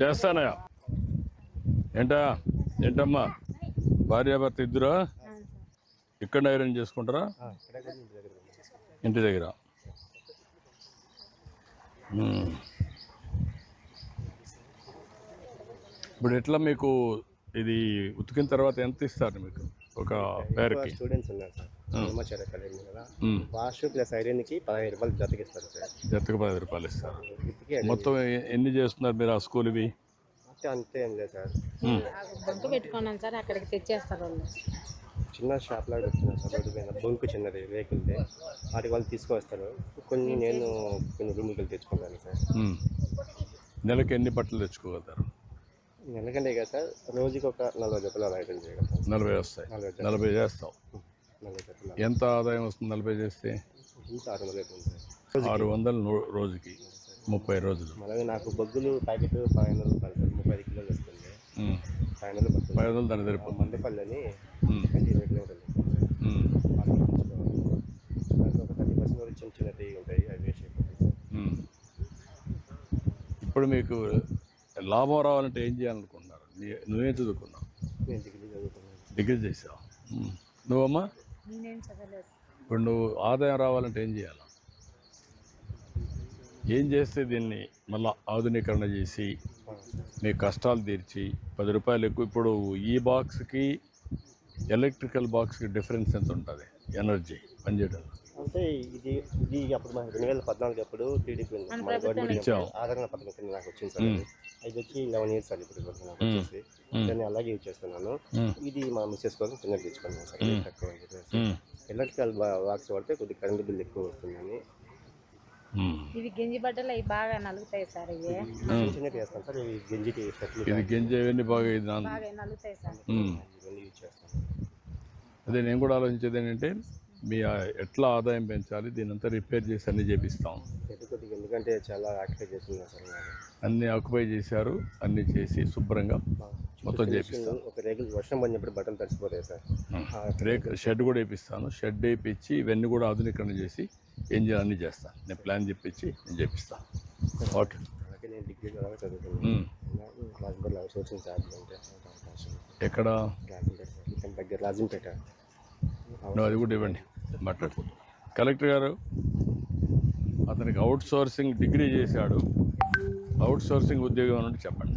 చేస్తానయ్యా. ఏంటమ్మా భార్యాభర్త ఇద్దరు ఇక్కడ ఐరన్ చేసుకుంటారా? ఇంటి దగ్గర. ఇప్పుడు ఎట్లా మీకు ఇది ఉతికిన తర్వాత ఎంత ఇస్తారు మీకు ఒక పేరుకి? స్టూడెంట్స్ ఉన్నారు సార్ కదా, వాష్ ప్లస్ ఐరన్కి 15 రూపాయలు జతకి ఇస్తారు సార్. జతకి 15 రూపాయలు ఇస్తారు. మొత్తం ఎన్ని చేస్తున్నారు మీరు ఆ స్కూల్ ఇవి? అంతే ఏం లేదు సార్, బంకు పెట్టుకున్నాను సార్, అక్కడికి తెచ్చేస్తారు వాళ్ళు. చిన్న షాప్ లాగా పెట్టుకున్నాను సార్, రోడ్డు పైన బంకు చిన్నది వెహికల్ది, వాటికి వాళ్ళు తీసుకొస్తారు. నేను కొన్ని రూములకి వెళ్ళి తెచ్చుకుంటాను సార్. నెలకి ఎన్ని బట్టలు తెచ్చుకోగలుగుతారు? నెలకంటే కదా సార్, రోజుకి ఒక 40 జతలు అలా ఐరన్ చేయగలుగుతాం. 40 వస్తాయి. 40 చేస్తావు. 40 జతలు. ఎంత ఆదాయం వస్తుంది 40 చేస్తే? 600 అవుతుంది సార్. 600 రోజుకి 30 రోజులు. అలాగే నాకు బొగ్గులు ప్యాకెట్ 500 రూపాయలు సార్, 35 కిలోలు వస్తుంది. 500 దాన్ని సరిపోతుంది. మందపల్లని 20 కిలోమీటర్లు దాంట్లో ఒక 30% వరకు చిన్న చిన్న తీగ ఉంటాయి, అవి వేస్ట్ అయిపోతాయి సార్. ఇప్పుడు మీకు లాభం రావాలంటే ఏం చేయాలనుకుంటున్నారు? నువ్వేం చదువుకున్నావు? నేను డిగ్రీ చదువుకున్నాను. డిగ్రీ చేసావు. నువ్వమ్మా? నేనేం చదవలేదు. ఇప్పుడు నువ్వు ఆదాయం రావాలంటే ఏం చేయాలి? ఏం చేస్తే దీన్ని మళ్ళీ ఆధునీకరణ చేసి మీ కష్టాలు తీర్చి 10 రూపాయలు ఎక్కువ? ఇప్పుడు ఈ బాక్స్కి ఎలక్ట్రికల్ బాక్స్కి డిఫరెన్స్ ఎంత ఉంటుంది ఎనర్జీ పనిచేయడం? అంటే ఇది అప్పుడు మనకి 2014 అప్పుడు టీడీపీ ఆదరణ పథకం కింద నాకు వచ్చింది సార్. అది వచ్చి 11 years సార్ ఇప్పుడు నాకు వచ్చేసి. దాన్ని అలాగే యూజ్ చేస్తున్నాను. ఇది మా మిస్సెస్ కోసం చిన్నగా తెచ్చుకున్నాను సార్, తక్కువ అని చెప్పేసి. ఎలక్ట్రికల్ బాక్స్ వాడితే కొద్దిగా కరెంట్ బిల్ ఎక్కువ వస్తుందని. ఇవి గంజి బట్టలు అవి బాగా నలుగుతాయి సార్. ఇవి చిన్నగా చేస్తాను సార్. ఇవి గంజికి ఇది గంజి అవన్నీ బాగా నలుగుతాయి సార్. ఇవన్నీ యూజ్ చేస్తాను. అదే నేను కూడా ఆలోచించేది ఏంటంటే మీ ఎట్లా ఆదాయం పెంచాలి, దీని అంతా రిపేర్ చేసి అన్నీ చేపిస్తాం. ఎందుకంటే చాలా ఆక్యుపై చేస్తున్నారు సార్. అన్నీ ఆక్యుపై చేశారు, అన్నీ చేసి శుభ్రంగా మొత్తం చేపిస్తాను. ఒక రేకులు వర్షం పడినప్పుడు బట్టలు తడిసిపోతాయి సార్. షెడ్ కూడా వేపిస్తాను. షెడ్ వేయించి ఇవన్నీ కూడా ఆధునీకరణ చేసి ఏం చేయాలి అన్నీ చేస్తాను. నేను ప్లాన్ చెప్పించి నేను చేపిస్తాను. ఓకే. అలాగే నేను డిగ్రీ ద్వారా చదువుతున్నాను. అవుట్సోర్సింగ్ ఛార్జ్ అంటే ఎక్కడ? ఇక్కడ దగ్గర రాజంపేట. అది కూడా ఇవ్వండి, మాట్లాడు. కలెక్టర్ గారు అతనికి అవుట్ సోర్సింగ్ డిగ్రీ చేశాడు, అవుట్ సోర్సింగ్ ఉద్యోగం అని చెప్పండి.